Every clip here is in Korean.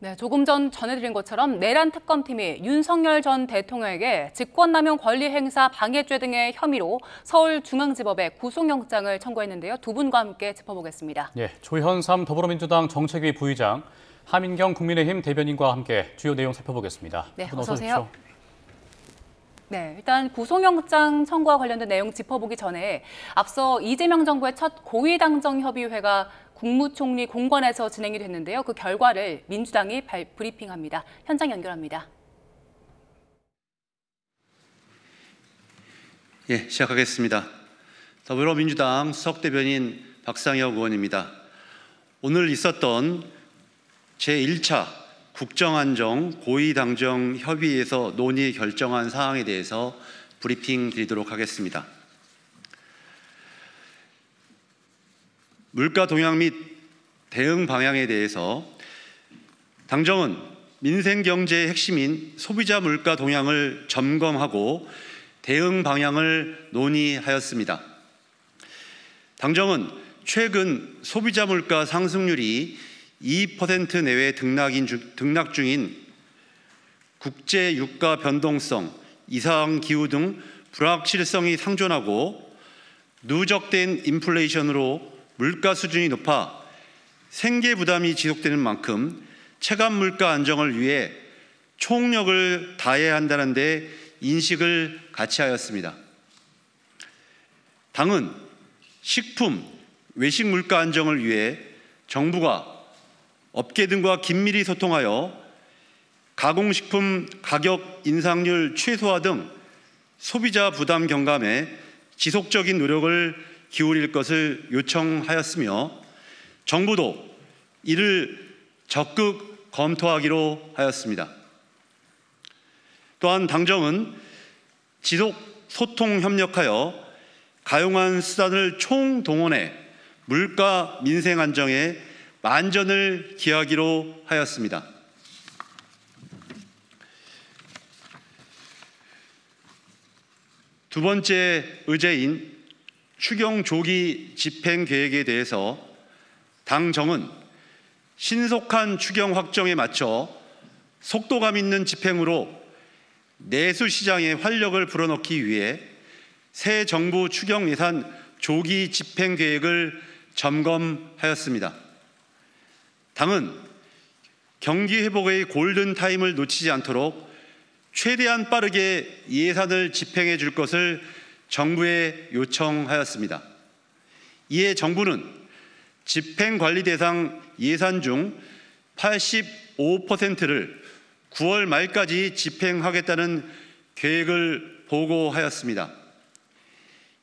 네, 조금 전 전해드린 것처럼 내란 특검팀이 윤석열 전 대통령에게 직권남용 권리행사 방해죄 등의 혐의로 서울중앙지법에 구속영장을 청구했는데요. 두 분과 함께 짚어보겠습니다. 조현삼 더불어민주당 정책위 부의장, 하민경 국민의힘 대변인과 함께 주요 내용 살펴보겠습니다. 네, 어서 오세요. 네, 일단 구속영장 청구와 관련된 내용 짚어보기 전에 앞서 이재명 정부의 첫 고위당정협의회가 국무총리 공관에서 진행이 됐는데요. 그 결과를 민주당이 브리핑합니다. 현장 연결합니다. 시작하겠습니다. 더불어민주당 수석대변인 박상혁 의원입니다. 오늘 있었던 제1차 국정안정 고위당정협의회에서 논의 결정한 사항에 대해서 브리핑 드리도록 하겠습니다. 물가 동향 및 대응 방향에 대해서 당정은 민생 경제의 핵심인 소비자 물가 동향을 점검하고 대응 방향을 논의하였습니다. 당정은 최근 소비자 물가 상승률이 2% 내외 등락 중인 국제 유가 변동성, 이상 기후 등 불확실성이 상존하고 누적된 인플레이션으로 물가 수준이 높아 생계 부담이 지속되는 만큼 체감 물가 안정을 위해 총력을 다해야 한다는 데 인식을 같이 하였습니다. 당은 식품, 외식 물가 안정을 위해 정부가 업계 등과 긴밀히 소통하여 가공식품 가격 인상률 최소화 등 소비자 부담 경감에 지속적인 노력을 기울일 것을 요청하였으며 정부도 이를 적극 검토하기로 하였습니다. 또한 당정은 지속 소통 협력하여 가용한 수단을 총동원해 물가 민생 안정에 만전을 기하기로 하였습니다. 두 번째 의제인 추경 조기 집행 계획에 대해서 당정은 신속한 추경 확정에 맞춰 속도감 있는 집행으로 내수 시장에 활력을 불어넣기 위해 새 정부 추경 예산 조기 집행 계획을 점검하였습니다. 당은 경기 회복의 골든타임을 놓치지 않도록 최대한 빠르게 예산을 집행해 줄 것을 정부에 요청하였습니다. 이에 정부는 집행관리 대상 예산 중 85%를 9월 말까지 집행하겠다는 계획을 보고하였습니다.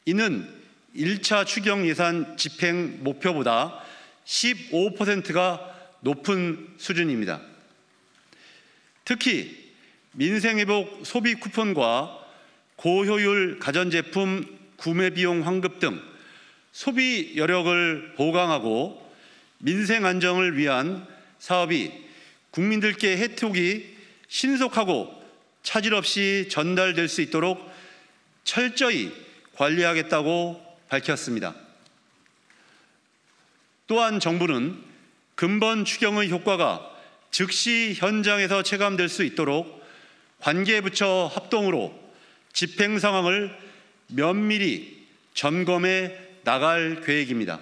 이는 1차 추경 예산 집행 목표보다 15%가 높은 수준입니다. 특히 민생회복 소비 쿠폰과 고효율 가전제품 구매비용 환급 등 소비 여력을 보강하고 민생 안정을 위한 사업이 국민들께 혜택이 신속하고 차질 없이 전달될 수 있도록 철저히 관리하겠다고 밝혔습니다. 또한 정부는 근본 추경의 효과가 즉시 현장에서 체감될 수 있도록 관계부처 합동으로 집행 상황을 면밀히 점검해 나갈 계획입니다.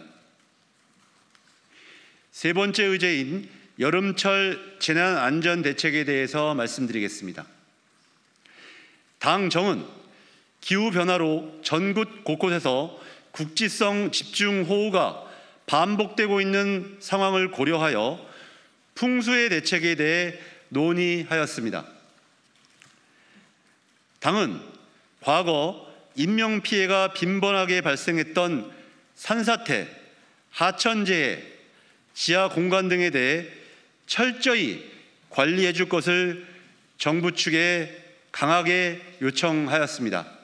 세 번째 의제인 여름철 재난안전대책에 대해서 말씀드리겠습니다. 당정은 기후변화로 전국 곳곳에서 국지성 집중호우가 반복되고 있는 상황을 고려하여 풍수의 대책에 대해 논의하였습니다. 당은 과거 인명피해가 빈번하게 발생했던 산사태, 하천재해, 지하 공간 등에 대해 철저히 관리해 줄 것을 정부 측에 강하게 요청하였습니다.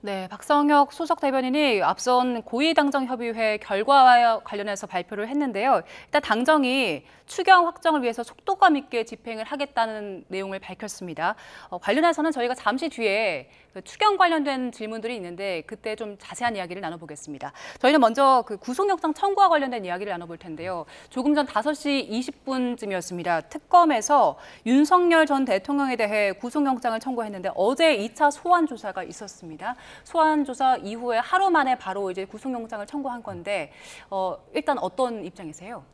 네, 박성혁 소속 대변인이 앞선 고위당정협의회 결과와 관련해서 발표를 했는데요. 일단 당정이 추경 확정을 위해서 속도감 있게 집행을 하겠다는 내용을 밝혔습니다. 관련해서는 저희가 잠시 뒤에 그 추경 관련된 질문들이 있는데 그때 좀 자세한 이야기를 나눠보겠습니다. 저희는 먼저 그 구속영장 청구와 관련된 이야기를 나눠볼 텐데요. 조금 전 5시 20분쯤이었습니다. 특검에서 윤석열 전 대통령에 대해 구속영장을 청구했는데 어제 2차 소환 조사가 있었습니다. 소환 조사 이후에 하루 만에 바로 이제 구속영장을 청구한 건데 일단 어떤 입장이세요?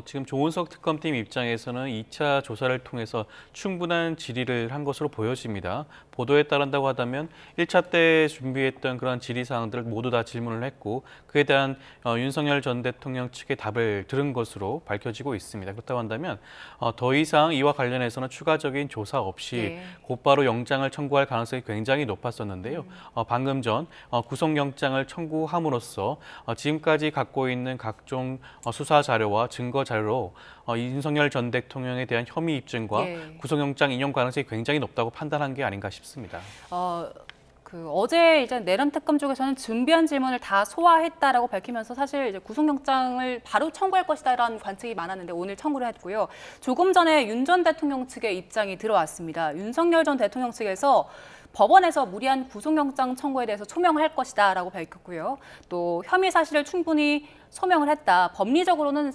지금 조은석 특검팀 입장에서는 2차 조사를 통해서 충분한 질의를 한 것으로 보여집니다. 보도에 따른다고 하다면 1차 때 준비했던 그런 질의 사항들을 모두 다 질문을 했고 그에 대한 윤석열 전 대통령 측의 답을 들은 것으로 밝혀지고 있습니다. 그렇다고 한다면 더 이상 이와 관련해서는 추가적인 조사 없이 곧바로 영장을 청구할 가능성이 굉장히 높았었는데요. 방금 전 구속영장을 청구함으로써 지금까지 갖고 있는 각종 수사 자료와 증거 자료로 윤석열 전 대통령에 대한 혐의 입증과 구속영장 인용 가능성이 굉장히 높다고 판단한 게 아닌가 싶습니다. 어제 이제 내란 특검 쪽에서는 준비한 질문을 다 소화했다라고 밝히면서 사실 이제 구속영장을 바로 청구할 것이다라는 관측이 많았는데 오늘 청구를 했고요. 조금 전에 윤 전 대통령 측의 입장이 들어왔습니다. 윤석열 전 대통령 측에서 법원에서 무리한 구속영장 청구에 대해서 소명을 할 것이다라고 밝혔고요. 또 혐의 사실을 충분히 소명을 했다. 법리적으로는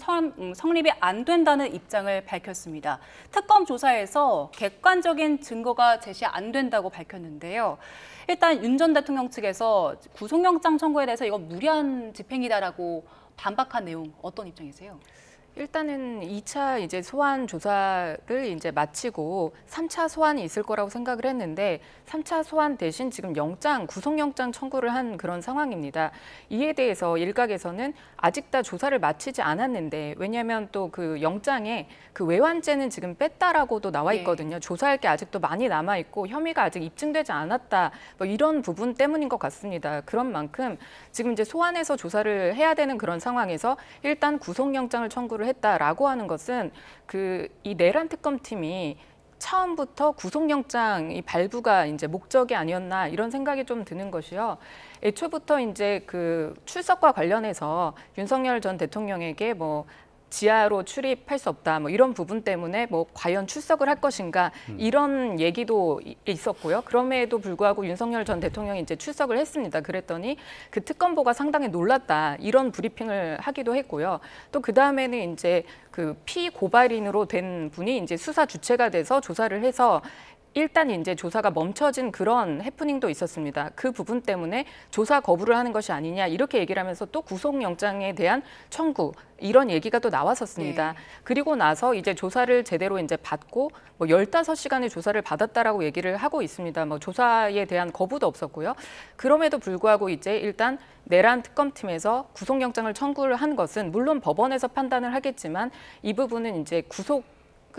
성립이 안 된다는 입장을 밝혔습니다. 특검 조사에서 객관적인 증거가 제시 안 된다고 밝혔는데요. 일단 윤 전 대통령 측에서 구속영장 청구에 대해서 이건 무리한 집행이다라고 반박한 내용 어떤 입장이세요? 일단은 2차 이제 소환 조사를 이제 마치고 3차 소환이 있을 거라고 생각을 했는데 3차 소환 대신 지금 구속영장 청구를 한 그런 상황입니다. 이에 대해서 일각에서는 아직 다 조사를 마치지 않았는데 왜냐하면 또 그 영장에 그 외환죄는 지금 뺐다라고도 나와 있거든요. 조사할 게 아직도 많이 남아 있고 혐의가 아직 입증되지 않았다. 뭐 이런 부분 때문인 것 같습니다. 그런 만큼 지금 이제 소환해서 조사를 해야 되는 그런 상황에서 일단 구속영장을 청구를 했다라고 하는 것은 이 내란 특검팀이 처음부터 구속영장 이 발부가 이제 목적이 아니었나 이런 생각이 좀 드는 것이요. 애초부터 이제 그 출석과 관련해서 윤석열 전 대통령에게 뭐 지하로 출입할 수 없다. 뭐 이런 부분 때문에 뭐 과연 출석을 할 것인가 이런 얘기도 있었고요. 그럼에도 불구하고 윤석열 전 대통령이 이제 출석을 했습니다. 그랬더니 그 특검보가 상당히 놀랐다. 이런 브리핑을 하기도 했고요. 또 그 다음에는 이제 그 피고발인으로 된 분이 이제 수사 주체가 돼서 조사를 해서 일단 이제 조사가 멈춰진 그런 해프닝도 있었습니다. 그 부분 때문에 조사 거부를 하는 것이 아니냐 이렇게 얘기를 하면서 또 구속영장에 대한 청구 이런 얘기가 또 나왔었습니다. 그리고 나서 이제 조사를 제대로 이제 받고 뭐 15시간의 조사를 받았다라고 얘기를 하고 있습니다. 뭐 조사에 대한 거부도 없었고요. 그럼에도 불구하고 이제 일단 내란 특검팀에서 구속영장을 청구를 한 것은 물론 법원에서 판단을 하겠지만 이 부분은 이제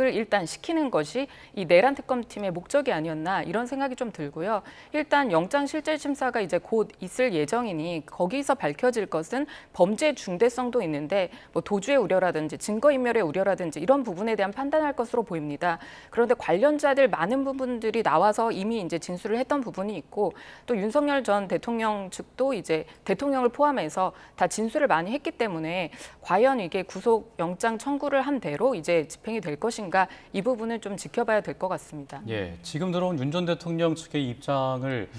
을 일단 시키는 것이 이 내란 특검팀의 목적이 아니었나 이런 생각이 좀 들고요. 일단 영장 실질 심사가 이제 곧 있을 예정이니 거기서 밝혀질 것은 범죄 중대성도 있는데 뭐 도주의 우려라든지 증거인멸의 우려라든지 이런 부분에 대한 판단할 것으로 보입니다. 그런데 관련자들 많은 부분들이 나와서 이미 이제 진술을 했던 부분이 있고 또 윤석열 전 대통령 측도 이제 대통령을 포함해서 다 진술을 많이 했기 때문에 과연 이게 구속영장 청구를 한 대로 이제 집행이 될 것인가 이 부분을 좀 지켜봐야 될 것 같습니다. 지금 들어온 윤 전 대통령 측의 입장을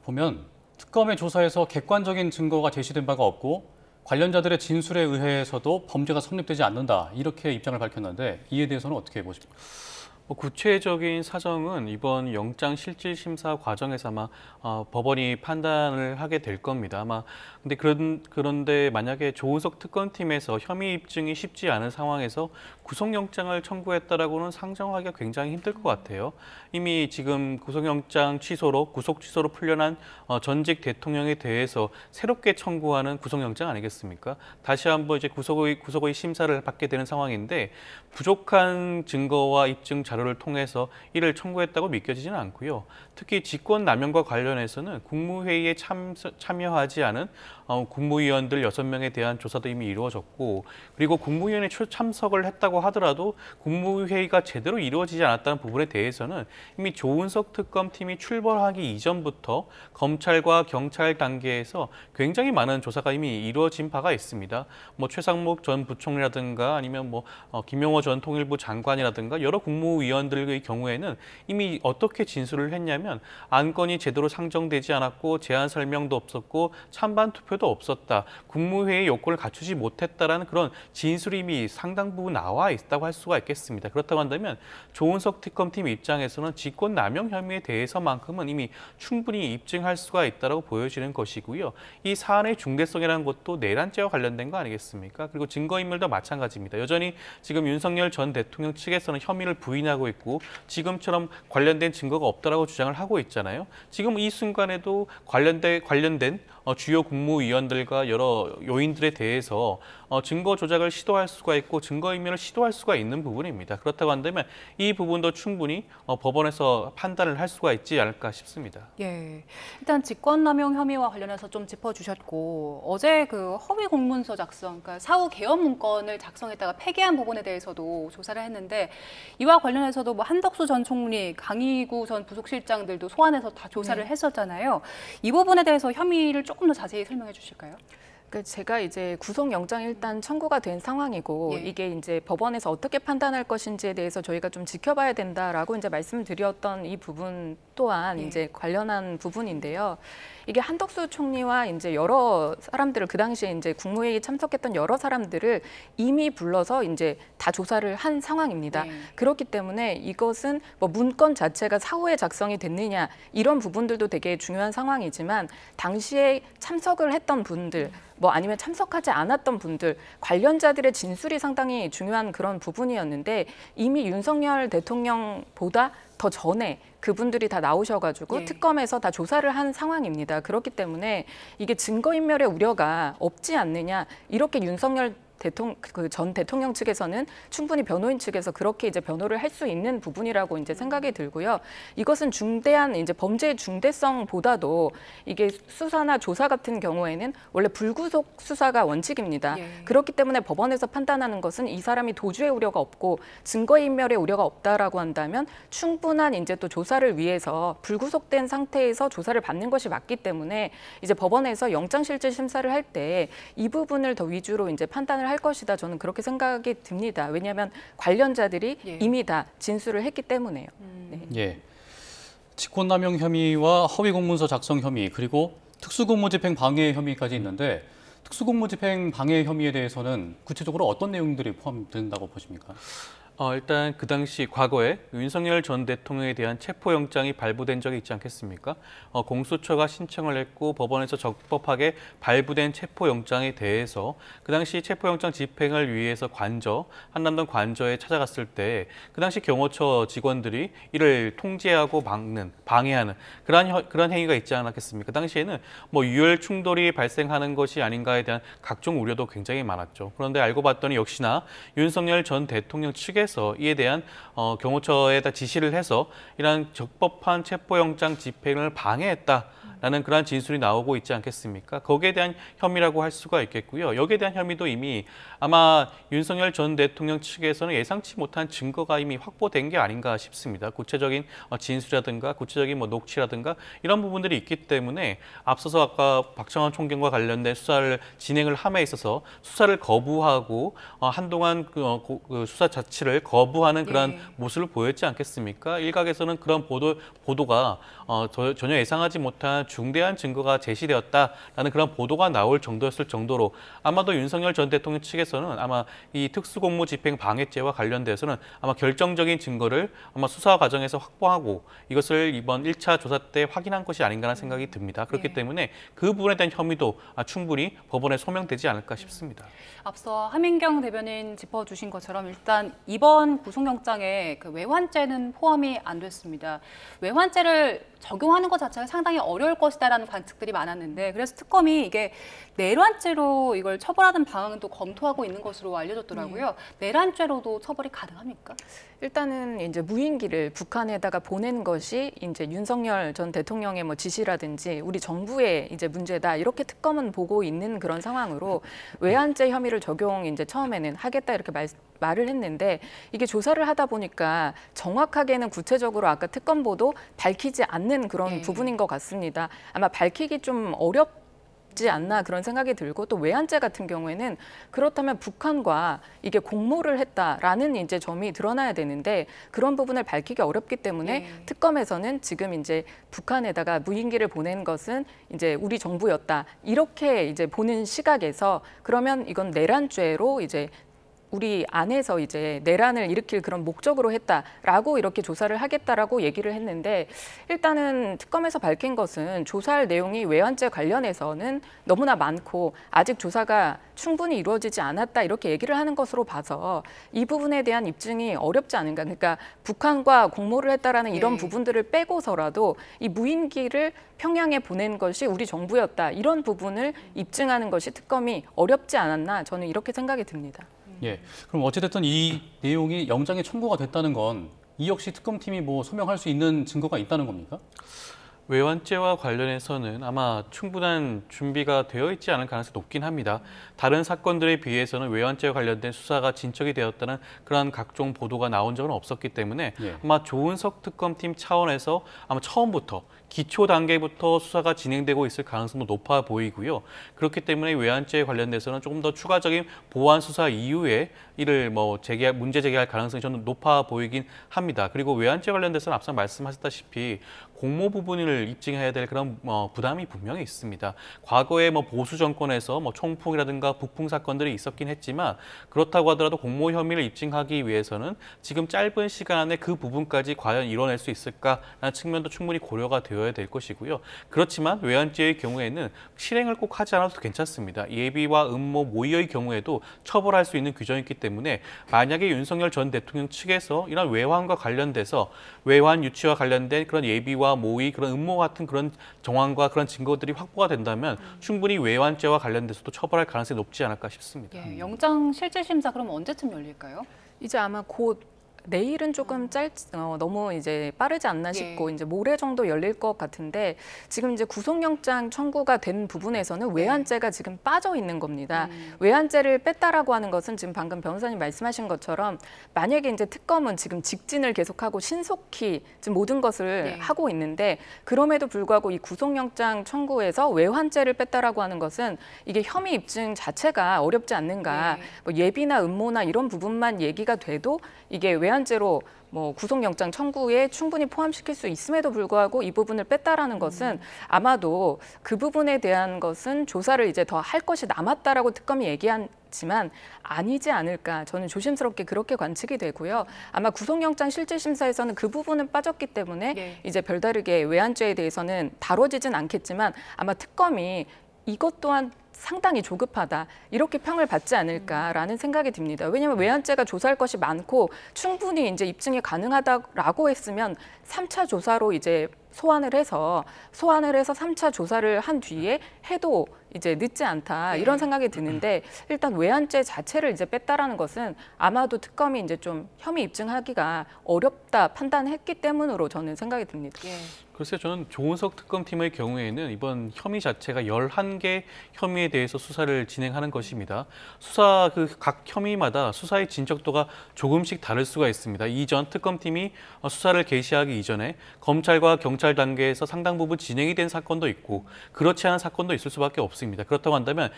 보면 특검의 조사에서 객관적인 증거가 제시된 바가 없고 관련자들의 진술에 의해서도 범죄가 성립되지 않는다 이렇게 입장을 밝혔는데 이에 대해서는 어떻게 보십니까? 구체적인 사정은 이번 영장 실질 심사 과정에서 아마 법원이 판단을 하게 될 겁니다. 아마 그런데 만약에 조은석 특검팀에서 혐의 입증이 쉽지 않은 상황에서 구속영장을 청구했다라고는 상정하기가 굉장히 힘들 것 같아요. 이미 지금 구속 취소로 풀려난 전직 대통령에 대해서 새롭게 청구하는 구속영장 아니겠습니까? 다시 한번 이제 구속의 심사를 받게 되는 상황인데 부족한 증거와 입증 자료를 통해서 이를 청구했다고 믿겨지지는 않고요. 특히 직권남용과 관련해서는 국무회의에 참여하지 않은 국무위원들 6명에 대한 조사도 이미 이루어졌고, 그리고 국무위원회 참석을 했다고 하더라도 국무회의가 제대로 이루어지지 않았다는 부분에 대해서는 이미 조은석 특검팀이 출범하기 이전부터 검찰과 경찰 단계에서 굉장히 많은 조사가 이미 이루어진 바가 있습니다. 뭐 최상목 전 부총리라든가 아니면 뭐 김용호 전 통일부 장관이라든가 여러 국무위원들의 경우에는 이미 어떻게 진술을 했냐면 안건이 제대로 상정되지 않았고 제안 설명도 없었고 찬반 투표도 없었다. 국무회의 요건을 갖추지 못했다라는 그런 진술이 이미 상당 부분 나와 있다고 할 수가 있겠습니다. 그렇다고 한다면 조은석 특검팀 입장에서는 직권남용 혐의에 대해서만큼은 이미 충분히 입증할 수가 있다고 보여지는 것이고요. 이 사안의 중대성이라는 것도 내란죄와 관련된 거 아니겠습니까? 그리고 증거인멸도 마찬가지입니다. 여전히 지금 윤석열 전 대통령 측에서는 혐의를 부인하고 있고 지금처럼 관련된 증거가 없다라고 주장을 하고 있잖아요. 지금 이 순간에도 관련된 주요 국무위원들과 여러 요인들에 대해서 증거 조작을 시도할 수가 있고 증거인멸을 시도할 수가 있는 부분입니다. 그렇다고 한다면 이 부분도 충분히 법원에서 판단을 할 수가 있지 않을까 싶습니다. 예, 일단 직권남용 혐의와 관련해서 좀 짚어주셨고 어제 그 허위 공문서 작성, 그러니까 사후 개헌 문건을 작성했다가 폐기한 부분에 대해서도 조사를 했는데 이와 관련해서도 뭐 한덕수 전 총리, 강희구 전 부속실장들도 소환해서 다 조사를 했었잖아요. 이 부분에 대해서 혐의를 조금 더 자세히 설명해 주실까요? 제가 이제 구속영장이 일단 청구가 된 상황이고 예. 이게 이제 법원에서 어떻게 판단할 것인지에 대해서 저희가 좀 지켜봐야 된다라고 이제 말씀드렸던 이 부분 또한 예. 이제 관련한 부분인데요. 이게 한덕수 총리와 이제 여러 사람들을 그 당시에 이제 국무회의에 참석했던 여러 사람들을 이미 불러서 이제 다 조사를 한 상황입니다. 네. 그렇기 때문에 이것은 뭐 문건 자체가 사후에 작성이 됐느냐 이런 부분들도 되게 중요한 상황이지만 당시에 참석을 했던 분들 뭐 아니면 참석하지 않았던 분들 관련자들의 진술이 상당히 중요한 그런 부분이었는데 이미 윤석열 대통령보다 더 전에 그분들이 다 나오셔가지고 예. 특검에서 다 조사를 한 상황입니다. 그렇기 때문에 이게 증거인멸의 우려가 없지 않느냐 이렇게 윤석열 전 대통령 측에서는 충분히 변호인 측에서 그렇게 이제 변호를 할 수 있는 부분이라고 이제 생각이 들고요. 이것은 중대한 이제 범죄의 중대성보다도 이게 수사나 조사 같은 경우에는 원래 불구속 수사가 원칙입니다. 예. 그렇기 때문에 법원에서 판단하는 것은 이 사람이 도주의 우려가 없고 증거인멸의 우려가 없다라고 한다면 충분한 이제 또 조사를 위해서 불구속된 상태에서 조사를 받는 것이 맞기 때문에 이제 법원에서 영장실질 심사를 할 때 이 부분을 더 위주로 이제 판단을 할 것이다. 저는 그렇게 생각이 듭니다. 왜냐하면 관련자들이 예. 이미 다 진술을 했기 때문에요. 네. 예. 직권남용 혐의와 허위공문서 작성 혐의 그리고 특수공무집행 방해 혐의까지 있는데 특수공무집행 방해 혐의에 대해서는 구체적으로 어떤 내용들이 포함된다고 보십니까? 일단 그 당시 과거에 윤석열 전 대통령에 대한 체포영장이 발부된 적이 있지 않겠습니까? 공수처가 신청을 했고 법원에서 적법하게 발부된 체포영장에 대해서 그 당시 체포영장 집행을 위해서 한남동 관저에 찾아갔을 때 그 당시 경호처 직원들이 이를 통제하고 방해하는 그런 행위가 있지 않았겠습니까? 그 당시에는 뭐 유혈 충돌이 발생하는 것이 아닌가에 대한 각종 우려도 굉장히 많았죠. 그런데 알고 봤더니 역시나 윤석열 전 대통령 측에 이에 대한 경호처에다 지시를 해서 이러한 적법한 체포영장 집행을 방해했다라는 그러한 진술이 나오고 있지 않겠습니까? 거기에 대한 혐의라고 할 수가 있겠고요. 여기에 대한 혐의도 이미 아마 윤석열 전 대통령 측에서는 예상치 못한 증거가 이미 확보된 게 아닌가 싶습니다. 구체적인 진술이라든가 구체적인 뭐 녹취라든가 이런 부분들이 있기 때문에 앞서서 아까 박정환 총경과 관련된 수사를 진행을 함에 있어서 수사를 거부하고 한동안 그 수사 자체를 거부하는 그런 예. 모습을 보였지 않겠습니까? 일각에서는 그런 보도가 전혀 예상하지 못한 중대한 증거가 제시되었다라는 그런 보도가 나올 정도였을 정도로 아마도 윤석열 전 대통령 측에서는 아마 이 특수공무집행 방해죄와 관련돼서는 아마 결정적인 증거를 아마 수사 과정에서 확보하고 이것을 이번 1차 조사 때 확인한 것이 아닌가라는 생각이 듭니다. 그렇기 예. 때문에 그 부분에 대한 혐의도 충분히 법원에 소명되지 않을까 싶습니다. 앞서 하민경 대변인 짚어주신 것처럼 일단 이번 구속영장에 그 외환죄는 포함이 안 됐습니다. 외환죄를 적용하는 것 자체가 상당히 어려울 것이다라는 관측들이 많았는데 그래서 특검이 이게 내란죄로 이걸 처벌하는 방안도 검토하고 있는 것으로 알려졌더라고요. 내란죄로도 처벌이 가능합니까? 일단은 이제 무인기를 북한에다가 보낸 것이 이제 윤석열 전 대통령의 뭐 지시라든지 우리 정부의 이제 문제다 이렇게 특검은 보고 있는 그런 상황으로 외환죄 혐의를 적용 이제 처음에는 하겠다 이렇게 말을 했는데 이게 조사를 하다 보니까 정확하게는 구체적으로 아까 특검보도 밝히지 않는 그런 부분인 것 같습니다. 아마 밝히기 좀 어렵지 않나 그런 생각이 들고 또 외환죄 같은 경우에는 그렇다면 북한과 이게 공모를 했다라는 이제 점이 드러나야 되는데 그런 부분을 밝히기 어렵기 때문에 특검에서는 지금 이제 북한에다가 무인기를 보낸 것은 이제 우리 정부였다 이렇게 이제 보는 시각에서 그러면 이건 내란죄로 이제 우리 안에서 이제 내란을 일으킬 그런 목적으로 했다라고 이렇게 조사를 하겠다라고 얘기를 했는데 일단은 특검에서 밝힌 것은 조사할 내용이 외환죄 관련해서는 너무나 많고 아직 조사가 충분히 이루어지지 않았다 이렇게 얘기를 하는 것으로 봐서 이 부분에 대한 입증이 어렵지 않은가. 그러니까 북한과 공모를 했다라는 이런 부분들을 빼고서라도 이 무인기를 평양에 보낸 것이 우리 정부였다 이런 부분을 입증하는 것이 특검이 어렵지 않았나 저는 이렇게 생각이 듭니다. 예, 그럼 어찌됐든 이 내용이 영장에 청구가 됐다는 건 이 역시 특검팀이 뭐 소명할 수 있는 증거가 있다는 겁니까? 외환죄와 관련해서는 아마 충분한 준비가 되어 있지 않은 가능성이 높긴 합니다. 다른 사건들에 비해서는 외환죄와 관련된 수사가 진척이 되었다는 그런 각종 보도가 나온 적은 없었기 때문에 아마 조은석 특검팀 차원에서 아마 처음부터 기초 단계부터 수사가 진행되고 있을 가능성도 높아 보이고요. 그렇기 때문에 외환죄에 관련돼서는 조금 더 추가적인 보완 수사 이후에 이를 뭐 문제 제기할 가능성이 저는 높아 보이긴 합니다. 그리고 외환죄 관련돼서는 앞서 말씀하셨다시피 공모 부분을 입증해야 될 그런 부담이 분명히 있습니다. 과거에 뭐 보수 정권에서 뭐 총풍이라든가 북풍 사건들이 있었긴 했지만 그렇다고 하더라도 공모 혐의를 입증하기 위해서는 지금 짧은 시간 안에 그 부분까지 과연 이뤄낼 수 있을까라는 측면도 충분히 고려가 되어야 될 것이고요. 그렇지만 외환죄의 경우에는 실행을 꼭 하지 않아도 괜찮습니다. 예비와 음모, 모의의 경우에도 처벌할 수 있는 규정이 있기 때문에 만약에 윤석열 전 대통령 측에서 이런 외환과 관련돼서 외환 유치와 관련된 그런 예비와 모의, 그런 음모 같은 그런 정황과 그런 증거들이 확보가 된다면 충분히 외환죄와 관련돼서도 처벌할 가능성이 높지 않을까 싶습니다. 예, 영장 실질심사 그럼 언제쯤 열릴까요? 이제 아마 곧 내일은 조금 너무 이제 빠르지 않나 싶고 이제 모레 정도 열릴 것 같은데 지금 이제 구속영장 청구가 된 부분에서는 외환죄가 지금 빠져 있는 겁니다. 외환죄를 뺐다라고 하는 것은 지금 방금 변호사님 말씀하신 것처럼 만약에 이제 특검은 지금 직진을 계속하고 신속히 지금 모든 것을 하고 있는데 그럼에도 불구하고 이 구속영장 청구에서 외환죄를 뺐다라고 하는 것은 이게 혐의 입증 자체가 어렵지 않는가. 뭐 예비나 음모나 이런 부분만 얘기가 돼도 이게 외환죄로 뭐 구속영장 청구에 충분히 포함시킬 수 있음에도 불구하고 이 부분을 뺐다라는 것은 아마도 그 부분에 대한 것은 조사를 이제 더 할 것이 남았다라고 특검이 얘기하지만 아니지 않을까 저는 조심스럽게 그렇게 관측이 되고요. 아마 구속영장 실질심사에서는 그 부분은 빠졌기 때문에 이제 별다르게 외환죄에 대해서는 다뤄지진 않겠지만 아마 특검이 이것 또한 상당히 조급하다 이렇게 평을 받지 않을까라는 생각이 듭니다. 왜냐하면 외환죄가 조사할 것이 많고 충분히 이제 입증이 가능하다라고 했으면 3차 조사로 이제 소환을 해서 3차 조사를 한 뒤에 해도 이제 늦지 않다 이런 생각이 드는데 일단 외환죄 자체를 이제 뺐다라는 것은 아마도 특검이 이제 좀 혐의 입증하기가 어렵다 판단했기 때문으로 저는 생각이 듭니다. 글쎄요, 저는 조은석 특검팀의 경우에는 이번 혐의 자체가 11개 혐의에 대해서 수사를 진행하는 것입니다. 수사 각 혐의마다 수사의 진척도가 조금씩 다를 수가 있습니다. 이전 특검팀이 수사를 개시하기 이전에 검찰과 경찰 단계에서 상당 부분 진행이 된 사건도 있고 그렇지 않은 사건도 있을 수밖에 없습니다. 그렇다고 한다면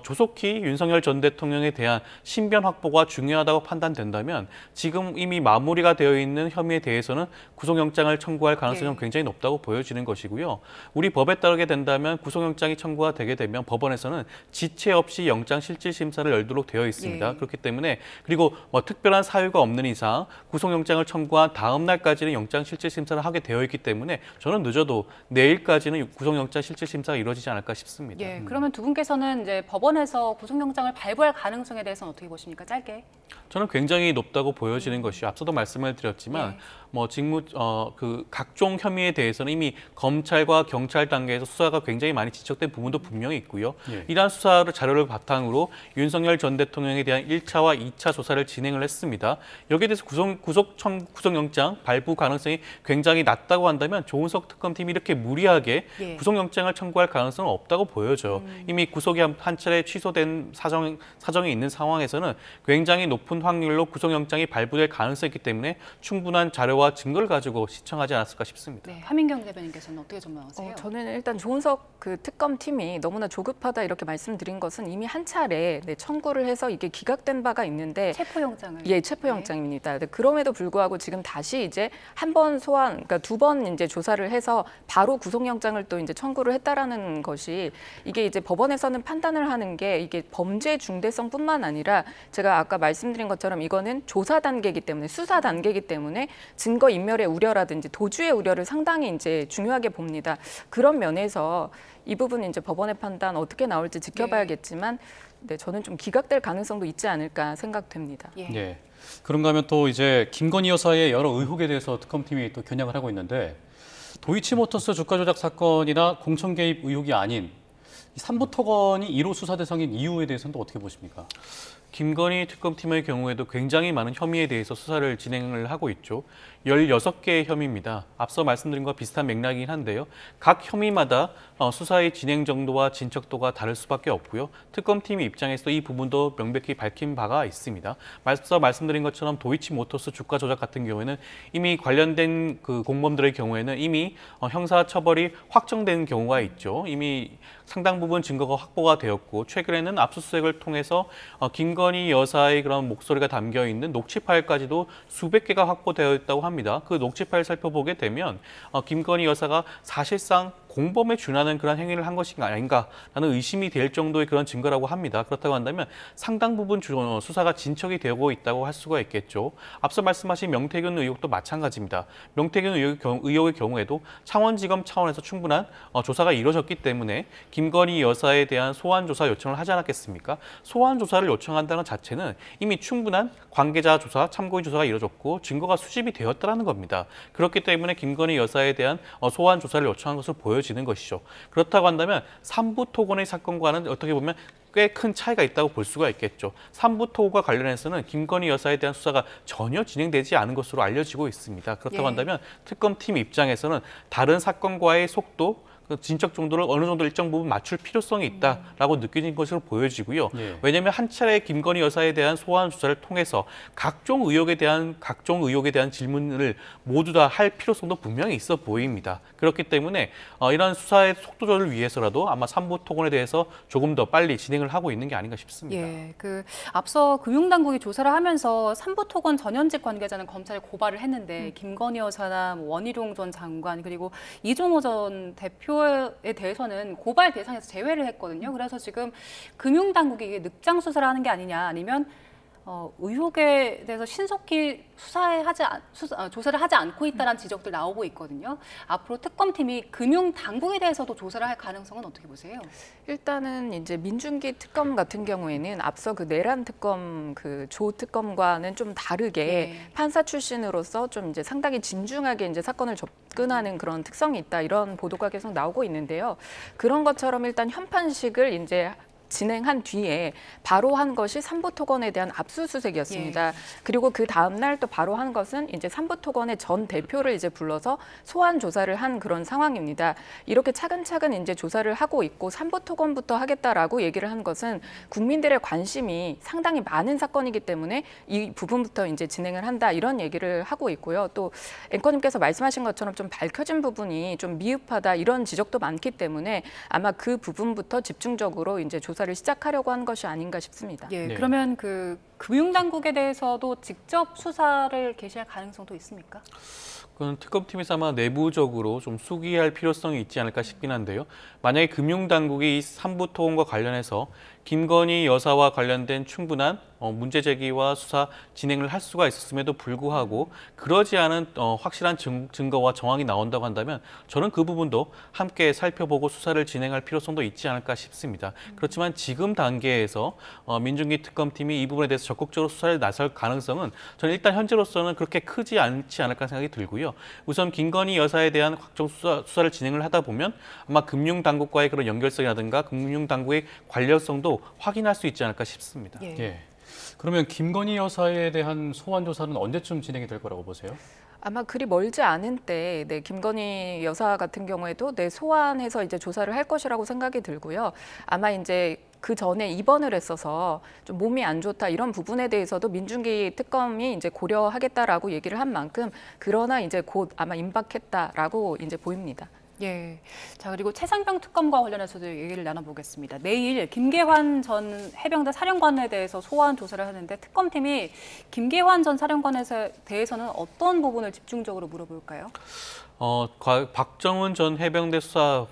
조속히 윤석열 전 대통령에 대한 신변 확보가 중요하다고 판단된다면 지금 이미 마무리가 되어 있는 혐의에 대해서는 구속영장을 청구할 가능성이 굉장히 높다고 보여지는 것이고요. 우리 법에 따르게 된다면 구속영장이 청구가 되게 되면 법원에서는 지체 없이 영장 실질심사를 열도록 되어 있습니다. 그렇기 때문에 그리고 뭐 특별한 사유가 없는 이상 구속영장을 청구한 다음 날까지는 영장 실질심사를 하게 되어 있기 때문에 저는 늦어도 내일까지는 구속영장 실질심사가 이루어지지 않을까 싶습니다. 그러면 두 분께서는 이제 법원에서 구속영장을 발부할 가능성에 대해서는 어떻게 보십니까? 짧게. 저는 굉장히 높다고 보여지는 것이요. 앞서도 말씀을 드렸지만 뭐 직무 각종 혐의에 대해 대해서는 이미 검찰과 경찰 단계에서 수사가 굉장히 많이 지적된 부분도 분명히 있고요. 예. 이러한 수사를 자료를 바탕으로 윤석열 전 대통령에 대한 1차와 2차 조사를 진행을 했습니다. 여기에 대해서 구속영장 발부 가능성이 굉장히 낮다고 한다면 조은석 특검팀이 이렇게 무리하게 예. 구속영장을 청구할 가능성은 없다고 보여져. 이미 구속이 한 차례 취소된 사정이 있는 상황에서는 굉장히 높은 확률로 구속영장이 발부될 가능성이 있기 때문에 충분한 자료와 증거를 가지고 시청하지 않았을까 싶습니다. 네, 하민경 대변인께서는 어떻게 전망하세요? 저는 일단 조은석 그 특검팀이 너무나 조급하다 이렇게 말씀드린 것은 이미 한 차례 청구를 해서 이게 기각된 바가 있는데 체포영장을. 예, 체포영장입니다. 그럼에도 불구하고 지금 다시 이제 한 번 소환, 그러니까 두 번 이제 조사를 해서 바로 구속영장을 또 이제 청구를 했다라는 것이 이게 이제 법원에서는 판단을 하는 게 이게 범죄 중대성뿐만 아니라 제가 아까 말씀드린 것처럼 이거는 조사 단계이기 때문에 수사 단계이기 때문에 증거 인멸의 우려라든지 도주의 우려를 상당히 이제 중요하게 봅니다. 그런 면에서 이 부분은 이제 법원의 판단 어떻게 나올지 지켜봐야겠지만 네, 저는 좀 기각될 가능성도 있지 않을까 생각됩니다. 예. 예. 그런가 하면 또 이제 김건희 여사의 여러 의혹에 대해서 특검팀이 또 겨냥을 하고 있는데 도이치모터스 주가 조작 사건이나 공천 개입 의혹이 아닌 이 삼부토건이 1호 수사 대상인 이유에 대해서는 또 어떻게 보십니까? 김건희 특검팀의 경우에도 굉장히 많은 혐의에 대해서 수사를 진행을 하고 있죠. 16개의 혐의입니다. 앞서 말씀드린 것과 비슷한 맥락이긴 한데요. 각 혐의마다 수사의 진행 정도와 진척도가 다를 수밖에 없고요. 특검팀 입장에서 이 부분도 명백히 밝힌 바가 있습니다. 앞서 말씀드린 것처럼 도이치모터스 주가 조작 같은 경우에는 이미 관련된 그 공범들의 경우에는 이미 형사 처벌이 확정된 경우가 있죠. 이미 상당 부분 증거가 확보가 되었고 최근에는 압수수색을 통해서 김건희 여사의 그런 목소리가 담겨 있는 녹취 파일까지도 수백 개가 확보되어 있다고 합니다. 그 녹취 파일 살펴보게 되면 김건희 여사가 사실상 공범에 준하는 그런 행위를 한 것이 아닌가라는 의심이 될 정도의 그런 증거라고 합니다. 그렇다고 한다면 상당 부분 수사가 진척이 되고 있다고 할 수가 있겠죠. 앞서 말씀하신 명태균 의혹도 마찬가지입니다. 명태균 의혹의 경우에도 창원지검 차원에서 충분한 조사가 이루어졌기 때문에 김건희 여사에 대한 소환 조사 요청을 하지 않았겠습니까? 소환 조사를 요청한다는 자체는 이미 충분한 관계자 조사, 참고인 조사가 이루어졌고 증거가 수집이 되었다는 겁니다. 그렇기 때문에 김건희 여사에 대한 소환 조사를 요청한 것으로 보여지는 것이죠. 그렇다고 한다면 삼부토건의 사건과는 어떻게 보면 꽤 큰 차이가 있다고 볼 수가 있겠죠. 삼부토건과 관련해서는 김건희 여사에 대한 수사가 전혀 진행되지 않은 것으로 알려지고 있습니다. 그렇다고 예. 한다면 특검팀 입장에서는 다른 사건과의 속도, 진척 정도를 어느 정도 일정 부분 맞출 필요성이 있다라고 느껴진 것으로 보여지고요. 예. 왜냐하면 한 차례 김건희 여사에 대한 소환 조사를 통해서 각종 의혹에 대한 질문을 모두 다 할 필요성도 분명히 있어 보입니다. 그렇기 때문에 이런 수사의 속도조를 위해서라도 아마 삼부토건에 대해서 조금 더 빨리 진행을 하고 있는 게 아닌가 싶습니다. 예, 앞서 금융당국이 조사를 하면서 삼부토건 전현직 관계자는 검찰에 고발을 했는데 김건희 여사나 원희룡 전 장관 그리고 이종호 전 대표에 대해서는 고발 대상에서 제외를 했거든요. 그래서 지금 금융당국이 이게 늑장 수사를 하는 게 아니냐 아니면 의혹에 대해서 신속히 조사를 하지 않고 있다는 지적들 나오고 있거든요. 앞으로 특검팀이 금융당국에 대해서도 조사를 할 가능성은 어떻게 보세요? 일단은 이제 민준기 특검 같은 경우에는 앞서 그 내란 특검 그 조 특검과는 좀 다르게 네. 판사 출신으로서 좀 이제 상당히 진중하게 이제 사건을 접근하는 그런 특성이 있다 이런 보도가 계속 나오고 있는데요. 그런 것처럼 일단 현판식을 이제 진행한 뒤에 바로 한 것이 삼부토건에 대한 압수수색이었습니다. 예. 그리고 그 다음 날 또 바로 한 것은 이제 삼부토건의 전 대표를 이제 불러서 소환 조사를 한 그런 상황입니다. 이렇게 차근차근 이제 조사를 하고 있고 삼부토건부터 하겠다라고 얘기를 한 것은 국민들의 관심이 상당히 많은 사건이기 때문에 이 부분부터 이제 진행을 한다 이런 얘기를 하고 있고요. 또 앵커님께서 말씀하신 것처럼 좀 밝혀진 부분이 좀 미흡하다 이런 지적도 많기 때문에 아마 그 부분부터 집중적으로 이제 조사를 시작하려고 한 것이 아닌가 싶습니다. 예, 네. 그러면 그 금융당국에 대해서도 직접 수사를 개시할 가능성도 있습니까? 그건 특검팀에서 아마 내부적으로 좀 숙의할 필요성이 있지 않을까 싶긴 한데요. 만약에 금융당국이 이 삼부토건과 관련해서 김건희 여사와 관련된 충분한 문제 제기와 수사 진행을 할 수가 있었음에도 불구하고 그러지 않은 확실한 증거와 정황이 나온다고 한다면 저는 그 부분도 함께 살펴보고 수사를 진행할 필요성도 있지 않을까 싶습니다. 그렇지만 지금 단계에서 민준기 특검팀이 이 부분에 대해서 대해서 적극적으로 수사에 나설 가능성은 저는 일단 현재로서는 그렇게 크지 않지 않을까 생각이 들고요. 우선 김건희 여사에 대한 각종 수사를 진행을 하다 보면 아마 금융당국과의 그런 연결성이라든가 금융당국의 관련성도 확인할 수 있지 않을까 싶습니다. 예. 예. 그러면 김건희 여사에 대한 소환 조사는 언제쯤 진행이 될 거라고 보세요? 아마 그리 멀지 않은 때, 김건희 여사 같은 경우에도 소환해서 이제 조사를 할 것이라고 생각이 들고요. 아마 이제 그 전에 입원을 했어서 좀 몸이 안 좋다 이런 부분에 대해서도 민중기 특검이 이제 고려하겠다라고 얘기를 한 만큼 그러나 이제 곧 아마 임박했다라고 이제 보입니다. 예. 자, 그리고 최상병 특검과 관련해서도 얘기를 나눠보겠습니다. 내일 김계환 전 해병대 사령관에 대해서 소환 조사를 하는데 특검팀이 김계환 전 사령관에 대해서는 어떤 부분을 집중적으로 물어볼까요? 박정훈 전 해병대 수사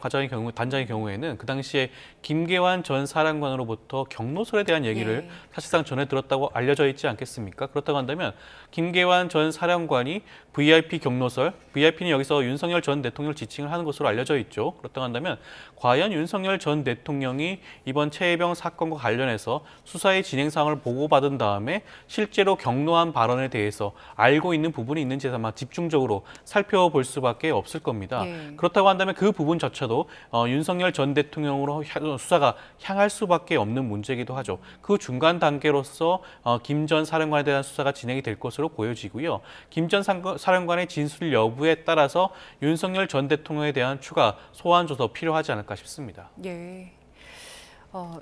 단장의 경우에는 그 당시에 김계환 전 사령관으로부터 경로설에 대한 얘기를 사실상 전해 들었다고 알려져 있지 않겠습니까? 그렇다고 한다면 김계환 전 사령관이 VIP 경로설, VIP는 여기서 윤석열 전 대통령을 지칭을 하는 것으로 알려져 있죠. 그렇다고 한다면 과연 윤석열 전 대통령이 이번 최혜병 사건과 관련해서 수사의 진행 사항을 보고받은 다음에 실제로 경로한 발언에 대해서 알고 있는 부분이 있는지 아마 집중적으로 살펴볼 수밖에 없을 겁니다. 그렇다고 한다면 그 부분조차도 윤석열 전 대통령으로 수사가 향할 수밖에 없는 문제이기도 하죠. 그 중간 단계로서 김 전 사령관에 대한 수사가 진행이 될 것으로 보여지고요. 김 전 사령관의 진술 여부에 따라서 윤석열 전 대통령에 대한 추가 소환 조사 필요하지 않을까 싶습니다. 예.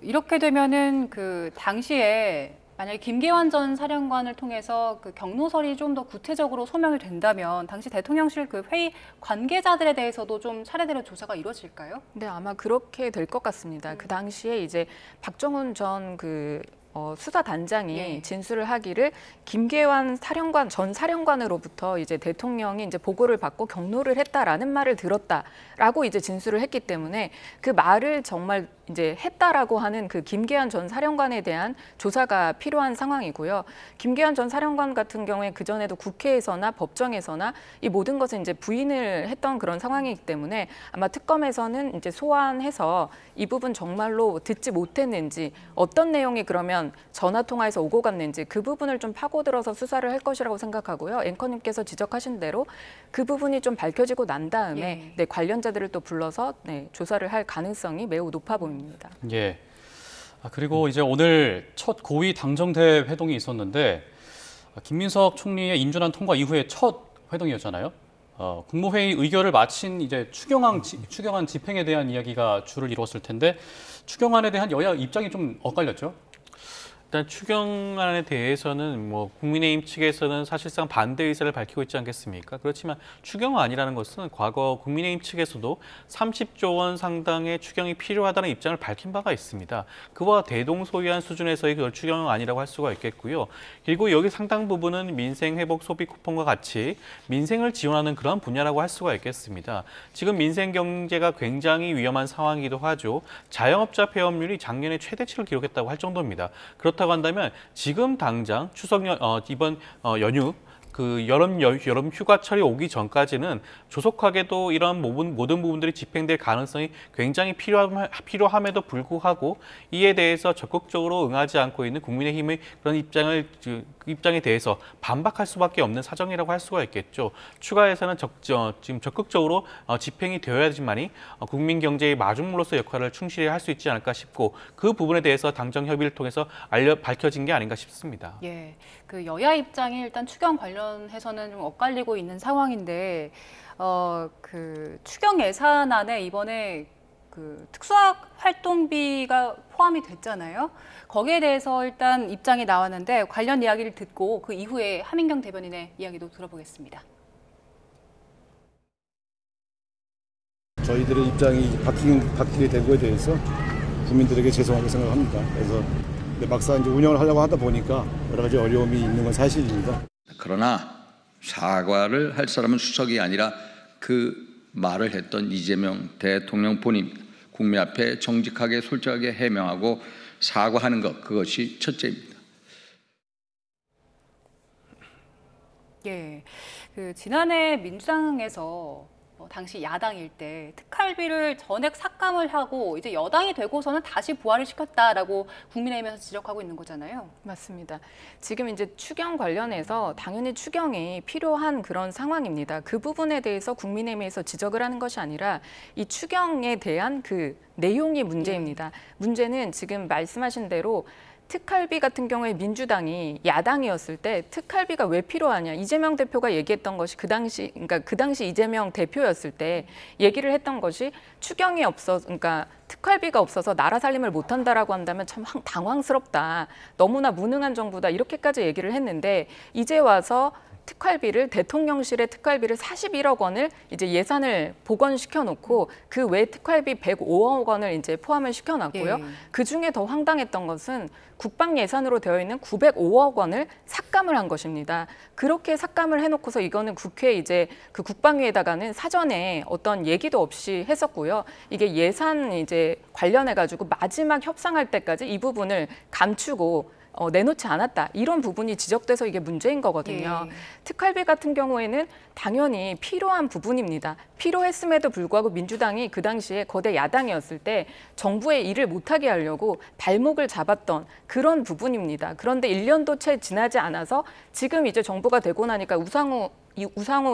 이렇게 되면은 그 당시에 만약에 김계환 전 사령관을 통해서 그 경로설이 좀 더 구체적으로 소명이 된다면 당시 대통령실 그 회의 관계자들에 대해서도 좀 차례대로 조사가 이루어질까요? 네, 아마 그렇게 될 것 같습니다. 그 당시에 이제 박정훈 전 수사단장이 진술을 하기를 김계환 전 사령관으로부터 이제 대통령이 이제 보고를 받고 경로를 했다라는 말을 들었다라고 이제 진술을 했기 때문에 그 말을 정말 이제 했다라고 하는 그 김계환 전 사령관에 대한 조사가 필요한 상황이고요. 김계환 전 사령관 같은 경우에 그 전에도 국회에서나 법정에서나 이 모든 것을 이제 부인을 했던 그런 상황이기 때문에 아마 특검에서는 이제 소환해서 이 부분 정말로 듣지 못했는지 어떤 내용이 그러면 전화 통화에서 오고 갔는지 그 부분을 좀 파고들어서 수사를 할 것이라고 생각하고요. 앵커님께서 지적하신 대로 그 부분이 좀 밝혀지고 난 다음에 관련자들을 또 불러서 조사를 할 가능성이 매우 높아 보입니다. 예. 그리고 이제 오늘 첫 고위 당정대 회동이 있었는데 김민석 총리의 인준안 통과 이후에 첫 회동이었잖아요. 국무회의 의결을 마친 이제 추경안 집행에 대한 이야기가 주를 이뤘을 텐데 추경안에 대한 여야 입장이 좀 엇갈렸죠. 일단 추경안에 대해서는 국민의힘 측에서는 사실상 반대 의사를 밝히고 있지 않겠습니까? 그렇지만 추경안이라는 것은 과거 국민의힘 측에서도 30조 원 상당의 추경이 필요하다는 입장을 밝힌 바가 있습니다. 그와 대동소이한 수준에서의 그걸 추경안이라고 할 수가 있겠고요. 그리고 여기 상당 부분은 민생 회복 소비 쿠폰과 같이 민생을 지원하는 그런 분야라고 할 수가 있겠습니다. 지금 민생 경제가 굉장히 위험한 상황이기도 하죠. 자영업자 폐업률이 작년에 최대치를 기록했다고 할 정도입니다. 그렇다고 한다면 지금 당장 이번 연휴 그 여름 휴가철이 오기 전까지는 조속하게도 이런 모든 부분들이 집행될 가능성이 굉장히 필요함에도 불구하고 이에 대해서 적극적으로 응하지 않고 있는 국민의힘의 그런 입장에 대해서 반박할 수밖에 없는 사정이라고 할 수가 있겠죠. 추가 예산은 지금 적극적으로 집행이 되어야지만이 국민 경제의 마중물로서 역할을 충실히 할 수 있지 않을까 싶고 그 부분에 대해서 당정 협의를 통해서 밝혀진 게 아닌가 싶습니다. 예, 그 여야 입장이 일단 추경 관련해서는 좀 엇갈리고 있는 상황인데 그 추경 예산안에 이번에 그 특수학 활동비가 포함이 됐잖아요. 거기에 대해서 일단 입장이 나왔는데 관련 이야기를 듣고 그 이후에 하민경 대변인의 이야기도 들어보겠습니다. 저희들의 입장이 바뀌게 된 거에 대해서 국민들에게 죄송하게 생각합니다. 그래서 막상 이제 운영을 하려고 하다 보니까 여러 가지 어려움이 있는 건 사실입니다. 그러나 사과를 할 사람은 수석이 아니라 그 말을 했던 이재명 대통령 본인입니다. 국민 앞에 정직하게 솔직하게 해명하고 사과하는 것, 그것이 첫째입니다. 예, 그 지난해 민주당에서 당시 야당일 때 특활비를 전액 삭감을 하고 이제 여당이 되고서는 다시 부활을 시켰다라고 국민의힘에서 지적하고 있는 거잖아요. 맞습니다. 지금 이제 추경 관련해서 당연히 추경이 필요한 그런 상황입니다. 그 부분에 대해서 국민의힘에서 지적을 하는 것이 아니라 이 추경에 대한 그 내용이 문제입니다. 문제는 지금 말씀하신 대로 특활비 같은 경우에 민주당이 야당이었을 때 특활비가 왜 필요하냐, 이재명 대표가 얘기했던 것이 그러니까 그 당시 이재명 대표였을 때 얘기를 했던 것이 추경이 그러니까 특활비가 없어서 나라 살림을 못한다라고 한다면 참 당황스럽다. 너무나 무능한 정부다. 이렇게까지 얘기를 했는데 이제 와서 대통령실의 특활비를 41억 원을 이제 예산을 복원시켜 놓고 그 외 특활비 105억 원을 이제 포함을 시켜 놨고요. 예. 그 중에 더 황당했던 것은 국방 예산으로 되어 있는 905억 원을 삭감을 한 것입니다. 그렇게 삭감을 해놓고서 이거는 국회 이제 그 국방위에다가는 사전에 어떤 얘기도 없이 했었고요. 이게 예산 이제 관련해 가지고 마지막 협상할 때까지 이 부분을 감추고 내놓지 않았다. 이런 부분이 지적돼서 이게 문제인 거거든요. 예. 특활비 같은 경우에는 당연히 필요한 부분입니다. 필요했음에도 불구하고 민주당이 그 당시에 거대 야당이었을 때 정부의 일을 못하게 하려고 발목을 잡았던 그런 부분입니다. 그런데 1년도 채 지나지 않아서 지금 이제 정부가 되고 나니까 우상호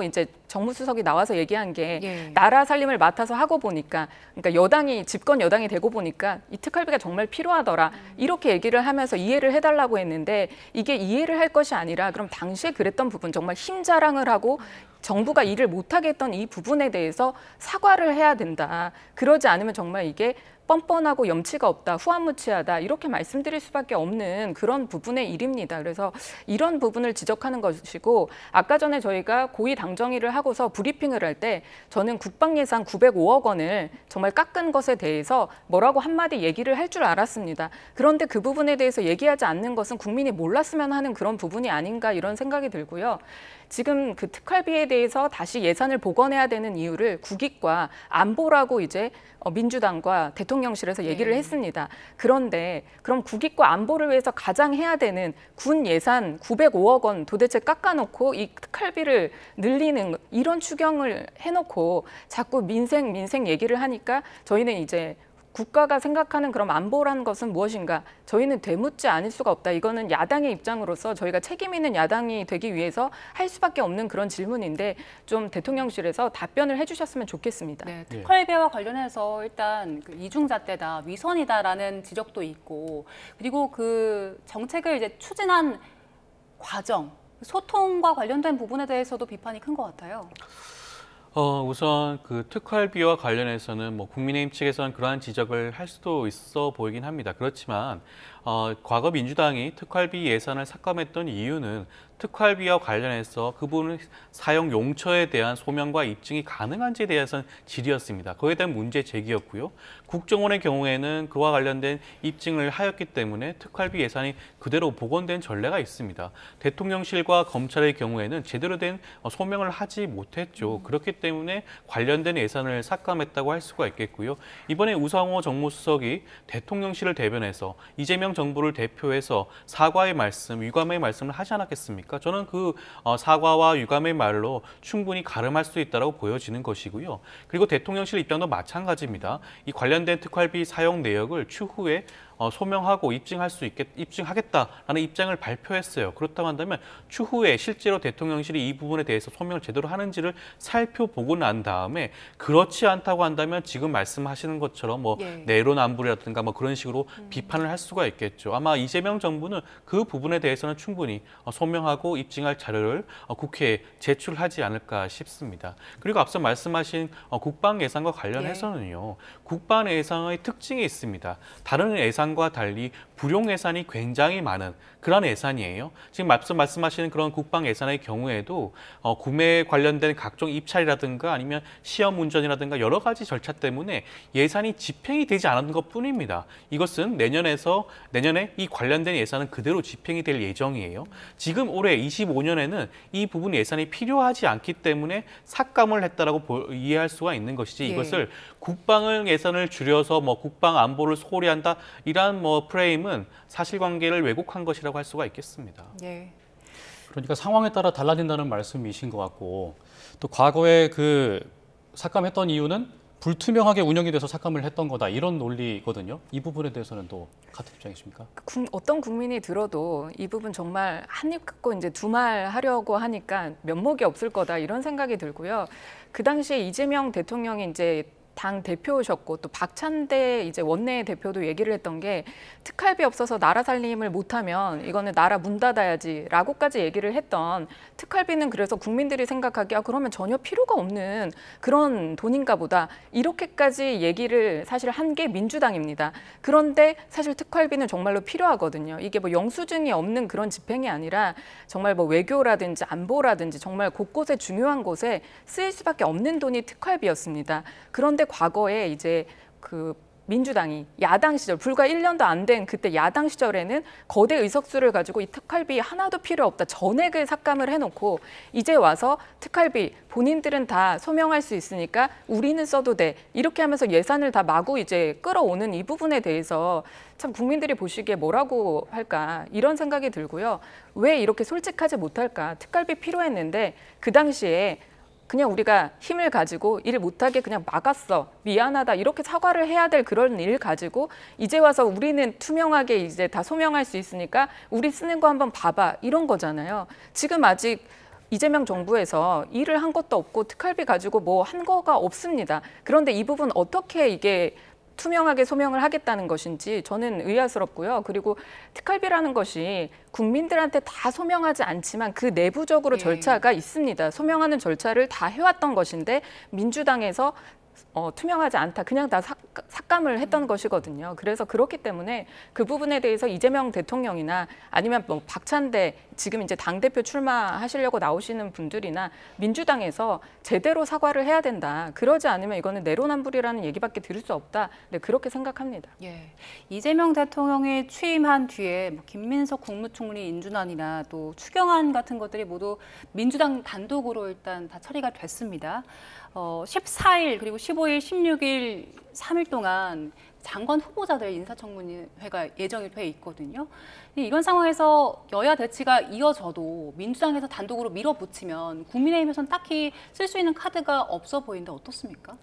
이제 정무수석이 나와서 얘기한 게 예. 나라 살림을 맡아서 하고 보니까, 그러니까 집권 여당이 되고 보니까 이 특활비가 정말 필요하더라. 이렇게 얘기를 하면서 이해를 해달라고 했는데 이게 이해를 할 것이 아니라 그럼 당시에 그랬던 부분, 정말 힘 자랑을 하고 정부가 일을 못하게 했던 이 부분에 대해서 사과를 해야 된다. 그러지 않으면 정말 이게 뻔뻔하고 염치가 없다, 후한무치하다 이렇게 말씀드릴 수밖에 없는 그런 부분의 일입니다. 그래서 이런 부분을 지적하는 것이고, 아까 전에 저희가 고위 당정의를 하고서 브리핑을 할 때 저는 국방 예산 905억 원을 정말 깎은 것에 대해서 뭐라고 한마디 얘기를 할 줄 알았습니다. 그런데 그 부분에 대해서 얘기하지 않는 것은 국민이 몰랐으면 하는 그런 부분이 아닌가 이런 생각이 들고요. 지금 그 특활비에 대해서 다시 예산을 복원해야 되는 이유를 국익과 안보라고 이제 민주당과 대통령실에서 얘기를 했습니다. 그런데 그럼 국익과 안보를 위해서 가장 해야 되는 군 예산 905억 원 도대체 깎아놓고 이 특활비를 늘리는 이런 추경을 해놓고 자꾸 민생 얘기를 하니까 저희는 이제 국가가 생각하는 그럼 안보라는 것은 무엇인가? 저희는 되묻지 않을 수가 없다. 이거는 야당의 입장으로서 저희가 책임 있는 야당이 되기 위해서 할 수밖에 없는 그런 질문인데 좀 대통령실에서 답변을 해주셨으면 좋겠습니다. 네, 특활비와 관련해서 일단 그 이중잣대다, 위선이다라는 지적도 있고, 그리고 그 정책을 이제 추진한 과정, 소통과 관련된 부분에 대해서도 비판이 큰 것 같아요. 우선 그 특활비와 관련해서는 뭐 국민의힘 측에서는 그러한 지적을 할 수도 있어 보이긴 합니다. 그렇지만 과거 민주당이 특활비 예산을 삭감했던 이유는 특활비와 관련해서 그 부분 사용 용처에 대한 소명과 입증이 가능한지에 대해서는 질의였습니다. 그에 대한 문제 제기였고요. 국정원의 경우에는 그와 관련된 입증을 하였기 때문에 특활비 예산이 그대로 복원된 전례가 있습니다. 대통령실과 검찰의 경우에는 제대로 된 소명을 하지 못했죠. 그렇기 때문에 관련된 예산을 삭감했다고 할 수가 있겠고요. 이번에 우상호 정무수석이 대통령실을 대변해서 이재명 정부를 대표해서 사과의 말씀, 유감의 말씀을 하지 않았겠습니까? 저는 그 사과와 유감의 말로 충분히 가름할 수 있다고 보여지는 것이고요. 그리고 대통령실 입장도 마찬가지입니다. 이 관련된 특활비 사용 내역을 추후에 소명하고 입증하겠다라는 입장을 발표했어요. 그렇다고 한다면 추후에 실제로 대통령실이 이 부분에 대해서 소명을 제대로 하는지를 살펴보고 난 다음에 그렇지 않다고 한다면 지금 말씀하시는 것처럼 뭐 내로남불이라든가 뭐 그런 식으로 비판을 할 수가 있겠죠. 아마 이재명 정부는 그 부분에 대해서는 충분히 소명하고 입증할 자료를 국회에 제출하지 않을까 싶습니다. 그리고 앞서 말씀하신 국방 예산과 관련해서는요. 국방 예산의 특징이 있습니다. 다른 예산과 달리 불용 예산이 굉장히 많은 그런 예산이에요. 지금 앞서 말씀하시는 그런 국방 예산의 경우에도 구매에 관련된 각종 입찰이라든가 아니면 시험 운전이라든가 여러 가지 절차 때문에 예산이 집행이 되지 않은 것뿐입니다. 이것은 내년에 이 관련된 예산은 그대로 집행이 될 예정이에요. 지금 올해 25년에는 이 부분 예산이 필요하지 않기 때문에 삭감을 했다라고 이해할 수가 있는 것이지 이것을 국방 예산을 줄여서 뭐 국방 안보를 소홀히 한다 이러한 뭐 프레임은 사실관계를 왜곡한 것이라고 할 수가 있겠습니다. 그러니까 상황에 따라 달라진다는 말씀이신 것 같고 또 과거에 그 삭감했던 이유는 불투명하게 운영이 돼서 삭감을 했던 거다 이런 논리거든요. 이 부분에 대해서는 또 같은 입장이십니까? 어떤 국민이 들어도 이 부분 정말 한 입 갖고 이제 두 말 하려고 하니까 면목이 없을 거다 이런 생각이 들고요. 그 당시에 이재명 대통령이 이제 당 대표셨고 또 박찬대 이제 원내 대표도 얘기를 했던 게 특활비 없어서 나라 살림을 못하면 이거는 나라 문 닫아야지라고까지 얘기를 했던 특활비는 그래서 국민들이 생각하기에 그러면 전혀 필요가 없는 그런 돈인가 보다 이렇게까지 얘기를 사실 한 게 민주당입니다. 그런데 사실 특활비는 정말로 필요하거든요. 이게 뭐 영수증이 없는 그런 집행이 아니라 정말 뭐 외교라든지 안보라든지 정말 곳곳에 중요한 곳에 쓰일 수밖에 없는 돈이 특활비였습니다. 그런데 과거에 이제 그 민주당이 야당 시절 불과 1년도 안 된 그때 야당 시절에는 거대 의석수를 가지고 이 특활비 하나도 필요 없다 전액을 삭감을 해놓고 이제 와서 특활비 본인들은 다 소명할 수 있으니까 우리는 써도 돼 이렇게 하면서 예산을 다 마구 이제 끌어오는 이 부분에 대해서 참 국민들이 보시기에 뭐라고 할까 이런 생각이 들고요. 왜 이렇게 솔직하지 못할까? 특활비 필요했는데 그 당시에 그냥 우리가 힘을 가지고 일 못하게 그냥 막았어. 미안하다. 이렇게 사과를 해야 될 그런 일 가지고 이제 와서 우리는 투명하게 이제 다 소명할 수 있으니까 우리 쓰는 거 한번 봐봐. 이런 거잖아요. 지금 아직 이재명 정부에서 일을 한 것도 없고 특활비 가지고 뭐 한 거가 없습니다. 그런데 이 부분 어떻게 이게 투명하게 소명을 하겠다는 것인지 저는 의아스럽고요. 그리고 특활비라는 것이 국민들한테 다 소명하지 않지만 그 내부적으로 절차가 있습니다. 소명하는 절차를 다 해왔던 것인데 민주당에서 투명하지 않다. 그냥 다 삭감을 했던 것이거든요. 그래서 그렇기 때문에 그 부분에 대해서 이재명 대통령이나 아니면 뭐 박찬대 지금 이제 당대표 출마하시려고 나오시는 분들이나 민주당에서 제대로 사과를 해야 된다. 그러지 않으면 이거는 내로남불이라는 얘기밖에 들을 수 없다. 네, 그렇게 생각합니다. 예, 이재명 대통령이 취임한 뒤에 뭐 김민석 국무총리 인준안이나 또 추경안 같은 것들이 모두 민주당 단독으로 일단 다 처리가 됐습니다. 14일 그리고 15일, 16일 3일 동안 장관 후보자들 인사청문회가 예정이 돼 있거든요. 이런 상황에서 여야 대치가 이어져도 민주당에서 단독으로 밀어붙이면 국민의힘에서는 딱히 쓸 수 있는 카드가 없어 보이는데 어떻습니까?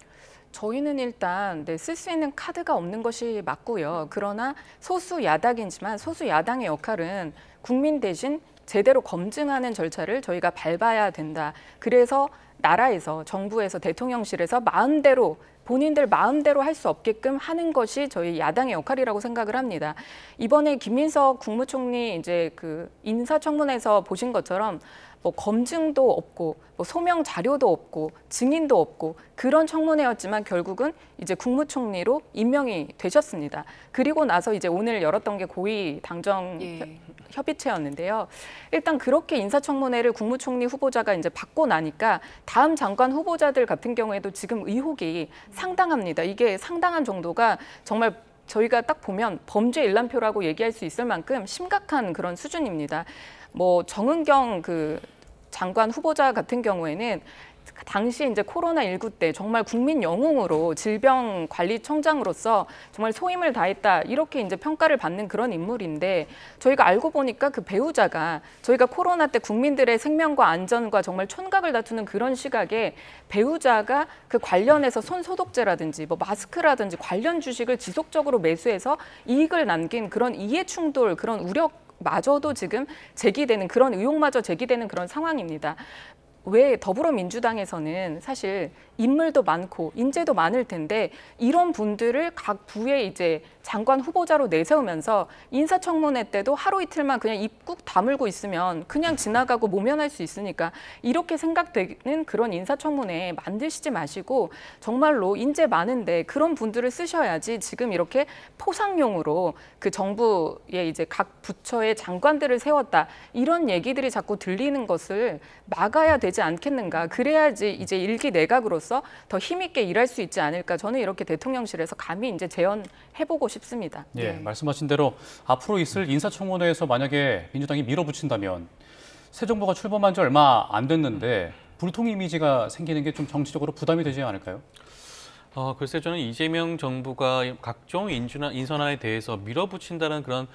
저희는 일단 쓸 수 있는 카드가 없는 것이 맞고요. 그러나 소수 야당이지만 소수 야당의 역할은 국민 대신 제대로 검증하는 절차를 저희가 밟아야 된다. 그래서 나라에서 정부에서 대통령실에서 마음대로 본인들 마음대로 할 수 없게끔 하는 것이 저희 야당의 역할이라고 생각을 합니다. 이번에 김민석 국무총리 이제 그 인사청문회에서 보신 것처럼 뭐 검증도 없고 뭐 소명 자료도 없고 증인도 없고 그런 청문회였지만 결국은 이제 국무총리로 임명이 되셨습니다. 그리고 나서 이제 오늘 열었던 게 고위 당정 협의체였는데요. 일단 그렇게 인사청문회를 국무총리 후보자가 이제 받고 나니까 다음 장관 후보자들 같은 경우에도 지금 의혹이 상당합니다. 이게 상당한 정도가 정말 저희가 딱 보면 범죄 일람표라고 얘기할 수 있을 만큼 심각한 그런 수준입니다. 뭐 정은경 그 장관 후보자 같은 경우에는 당시 이제 코로나19 때 정말 국민 영웅으로 질병관리청장으로서 정말 소임을 다했다 이렇게 이제 평가를 받는 그런 인물인데 저희가 알고 보니까 그 배우자가 저희가 코로나 때 국민들의 생명과 안전과 정말 촌각을 다투는 그런 시각에 배우자가 그 관련해서 손 소독제라든지 뭐 마스크라든지 관련 주식을 지속적으로 매수해서 이익을 남긴 그런 이해 충돌 그런 우려마저도 지금 제기되는 그런 의혹마저 제기되는 그런 상황입니다. 왜 더불어민주당에서는 사실 인물도 많고 인재도 많을 텐데 이런 분들을 각 부에 이제 장관 후보자로 내세우면서 인사청문회 때도 하루 이틀만 그냥 입 꾹 다물고 있으면 그냥 지나가고 모면할 수 있으니까 이렇게 생각되는 그런 인사청문회 만드시지 마시고 정말로 인재 많은데 그런 분들을 쓰셔야지 지금 이렇게 포상용으로 그 정부의 이제 각 부처의 장관들을 세웠다 이런 얘기들이 자꾸 들리는 것을 막아야 되지 않겠는가. 그래야지 이제 일기 내각으로서 더 힘있게 일할 수 있지 않을까. 저는 이렇게 대통령실에서 감히 이제 제언해보고 싶습니다. 예, 말씀하신 대로 앞으로 있을 인사청문회에서 만약에 민주당이 밀어붙인다면 새 정부가 출범한 지 얼마 안 됐는데 불통 이미지가 생기는 게 좀 정치적으로 부담이 되지 않을까요? 글쎄 저는 이재명 정부가 각종 인선안에 대해서 밀어붙인다는 그런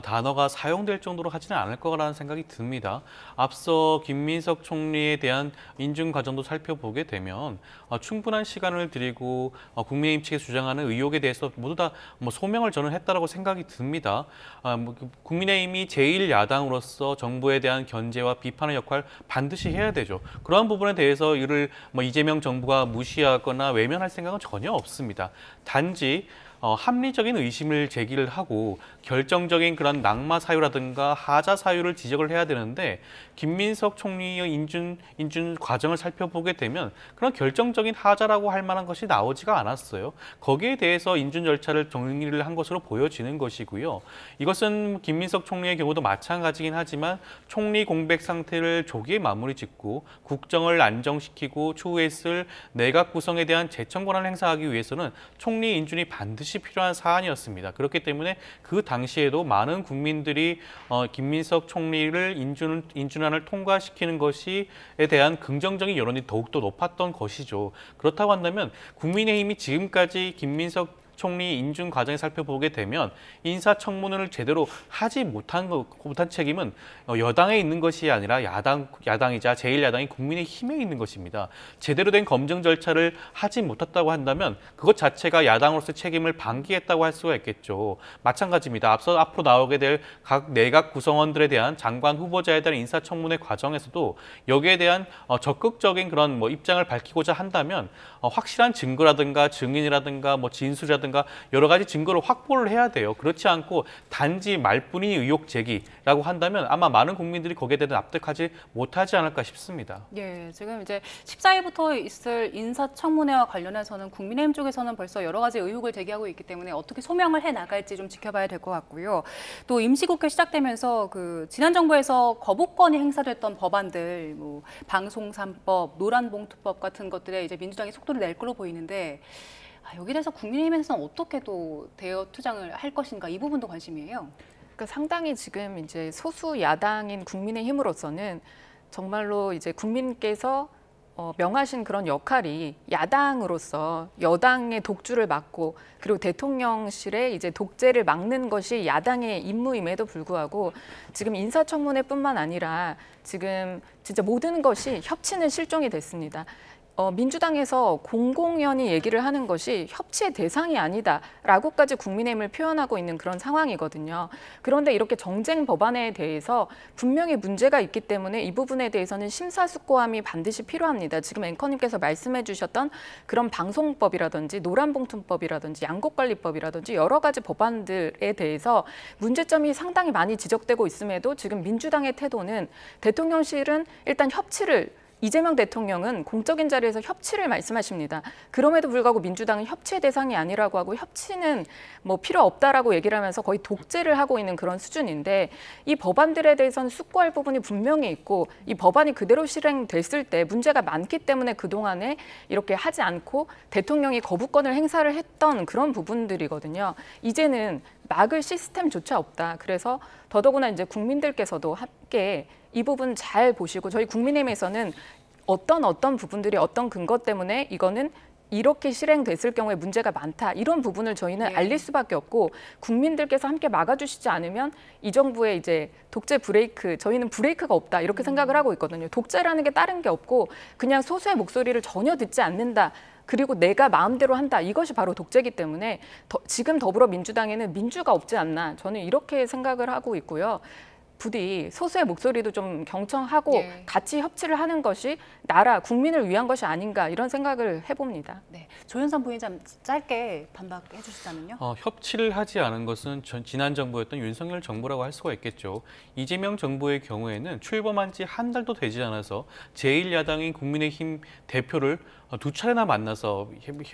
단어가 사용될 정도로 하지는 않을 거라는 생각이 듭니다. 앞서 김민석 총리에 대한 인준 과정도 살펴보게 되면 충분한 시간을 드리고 국민의힘 측에 주장하는 의혹에 대해서 모두 다 소명을 저는 했다라고 생각이 듭니다. 국민의힘이 제1야당으로서 정부에 대한 견제와 비판의 역할 반드시 해야 되죠. 그러한 부분에 대해서 이를 이재명 정부가 무시하거나 외면할 생각은 전혀 없습니다. 단지 합리적인 의심을 제기를 하고 결정적인 그런 낙마 사유라든가 하자 사유를 지적을 해야 되는데 김민석 총리의 인준 과정을 살펴보게 되면 그런 결정적인 하자라고 할 만한 것이 나오지가 않았어요. 거기에 대해서 인준 절차를 정리를 한 것으로 보여지는 것이고요. 이것은 김민석 총리의 경우도 마찬가지긴 하지만 총리 공백 상태를 조기에 마무리 짓고 국정을 안정시키고 추후에 있을 내각 구성에 대한 제청 권한을 행사하기 위해서는 총리 인준이 반드시 필요한 사안이었습니다. 그렇기 때문에 그 당시에도 많은 국민들이 김민석 총리를 인준안을 통과시키는 것에 대한 긍정적인 여론이 더욱더 높았던 것이죠. 그렇다고 한다면 국민의힘이 지금까지 김민석 총리 인준 과정을 살펴보게 되면 인사청문회를 제대로 하지 못한 책임은 여당에 있는 것이 아니라 야당이자 제1야당인 국민의힘에 있는 것입니다. 제대로 된 검증 절차를 하지 못했다고 한다면 그것 자체가 야당으로서의 책임을 방기했다고 할 수가 있겠죠. 마찬가지입니다. 앞으로 나오게 될 각 내각 구성원들에 대한 장관 후보자에 대한 인사청문회 과정에서도 여기에 대한 적극적인 그런 입장을 밝히고자 한다면 확실한 증거라든가 증인이라든가 진술이라든가 여러 가지 증거를 확보를 해야 돼요. 그렇지 않고 단지 말뿐인 의혹 제기라고 한다면 아마 많은 국민들이 거기에 대해 납득하지 못하지 않을까 싶습니다. 예, 지금 이제 14일부터 있을 인사청문회와 관련해서는 국민의힘 쪽에서는 벌써 여러 가지 의혹을 제기하고 있기 때문에 어떻게 소명을 해 나갈지 좀 지켜봐야 될 것 같고요. 또 임시국회 시작되면서 지난 정부에서 거부권이 행사됐던 법안들, 방송 3법, 노란봉투법 같은 것들에 이제 민주당이 속도를 낼 걸로 보이는데 여기에 대해서 국민의힘에서는 어떻게 또 대여 투쟁을 할 것인가 이 부분도 관심이에요. 그러니까 상당히 지금 이제 소수 야당인 국민의힘으로서는 정말로 이제 국민께서 명하신 그런 역할이 야당으로서 여당의 독주를 막고 그리고 대통령실의 이제 독재를 막는 것이 야당의 임무임에도 불구하고 지금 인사청문회뿐만 아니라 지금 진짜 모든 것이 협치는 실종이 됐습니다. 민주당에서 공공연히 얘기를 하는 것이 협치의 대상이 아니다라고까지 국민의힘을 표현하고 있는 그런 상황이거든요. 그런데 이렇게 정쟁 법안에 대해서 분명히 문제가 있기 때문에 이 부분에 대해서는 심사숙고함이 반드시 필요합니다. 지금 앵커님께서 말씀해 주셨던 그런 방송법이라든지 노란봉투법이라든지 양곡관리법이라든지 여러 가지 법안들에 대해서 문제점이 상당히 많이 지적되고 있음에도 지금 민주당의 태도는 대통령실은 일단 협치를 이재명 대통령은 공적인 자리에서 협치를 말씀하십니다. 그럼에도 불구하고 민주당은 협치의 대상이 아니라고 하고 협치는 필요 없다라고 얘기를 하면서 거의 독재를 하고 있는 그런 수준인데 이 법안들에 대해서는 숙고할 부분이 분명히 있고 이 법안이 그대로 실행됐을 때 문제가 많기 때문에 그동안에 이렇게 하지 않고 대통령이 거부권을 행사를 했던 그런 부분들이거든요. 이제는 막을 시스템조차 없다. 그래서 더더구나 이제 국민들께서도 함께 이 부분 잘 보시고 저희 국민의힘에서는 어떤 부분들이 어떤 근거 때문에 이거는 이렇게 실행됐을 경우에 문제가 많다. 이런 부분을 저희는 알릴 수밖에 없고 국민들께서 함께 막아주시지 않으면 이 정부의 이제 독재 브레이크, 저희는 브레이크가 없다. 이렇게 생각을 하고 있거든요. 독재라는 게 다른 게 없고 그냥 소수의 목소리를 전혀 듣지 않는다. 그리고 내가 마음대로 한다. 이것이 바로 독재이기 때문에 지금 더불어민주당에는 민주가 없지 않나. 저는 이렇게 생각을 하고 있고요. 부디 소수의 목소리도 좀 경청하고 같이 협치를 하는 것이 나라, 국민을 위한 것이 아닌가 이런 생각을 해봅니다. 네, 조윤선 부위원장 짧게 반박해 주시자면요. 협치를 하지 않은 것은 지난 정부였던 윤석열 정부라고 할 수가 있겠죠. 이재명 정부의 경우에는 출범한 지 한 달도 되지 않아서 제1야당인 국민의힘 대표를 두 차례나 만나서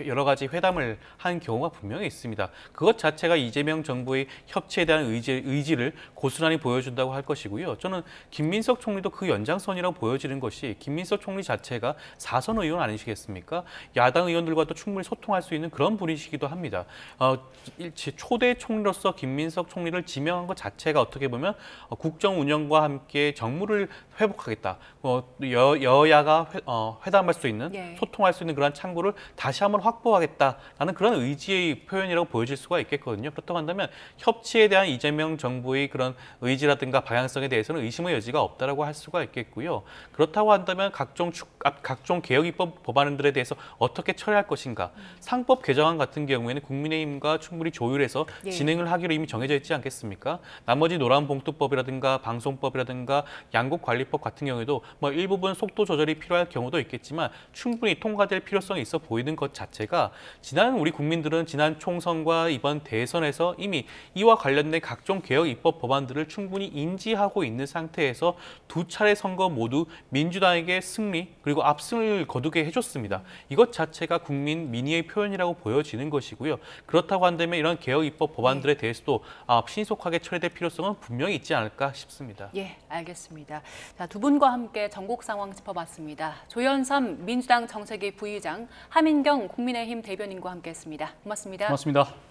여러 가지 회담을 한 경우가 분명히 있습니다. 그것 자체가 이재명 정부의 협치에 대한 의지를 고스란히 보여준다고 있다고 할 것이고요. 저는 김민석 총리도 그 연장선이라고 보여지는 것이 김민석 총리 자체가 4선 의원 아니시겠습니까? 야당 의원들과도 충분히 소통할 수 있는 그런 분이시기도 합니다. 초대 총리로서 김민석 총리를 지명한 것 자체가 어떻게 보면 국정 운영과 함께 정무를 회복하겠다. 여야가 회담할 수 있는 예. 소통할 수 있는 그런 창구를 다시 한번 확보하겠다라는 그런 의지의 표현이라고 보여질 수가 있겠거든요. 그렇다고 한다면 협치에 대한 이재명 정부의 그런 의지라든가 방향성에 대해서는 의심의 여지가 없다라고 할 수가 있겠고요. 그렇다고 한다면 각종 개혁 입법 법안들에 대해서 어떻게 처리할 것인가. 상법 개정안 같은 경우에는 국민의힘과 충분히 조율해서 예. 진행을 하기로 이미 정해져 있지 않겠습니까? 나머지 노란봉투법이라든가 방송법이라든가 양국관리법 같은 경우에도 뭐 일부분 속도 조절이 필요할 경우도 있겠지만 충분히 통과될 필요성이 있어 보이는 것 자체가 우리 국민들은 지난 총선과 이번 대선에서 이미 이와 관련된 각종 개혁 입법 법안들을 충분히 인지하고 있는 상태에서 두 차례 선거 모두 민주당에게 승리 그리고 압승을 거두게 해줬습니다. 이것 자체가 국민 민의의 표현이라고 보여지는 것이고요. 그렇다고 한다면 이런 개혁 입법 법안들에 대해서도 신속하게 처리될 필요성은 분명히 있지 않을까 싶습니다. 예, 알겠습니다. 자, 두 분과 함께 전국 상황 짚어봤습니다. 조현삼 민주당 정책위 부의장, 하민경 국민의힘 대변인과 함께했습니다. 고맙습니다. 고맙습니다.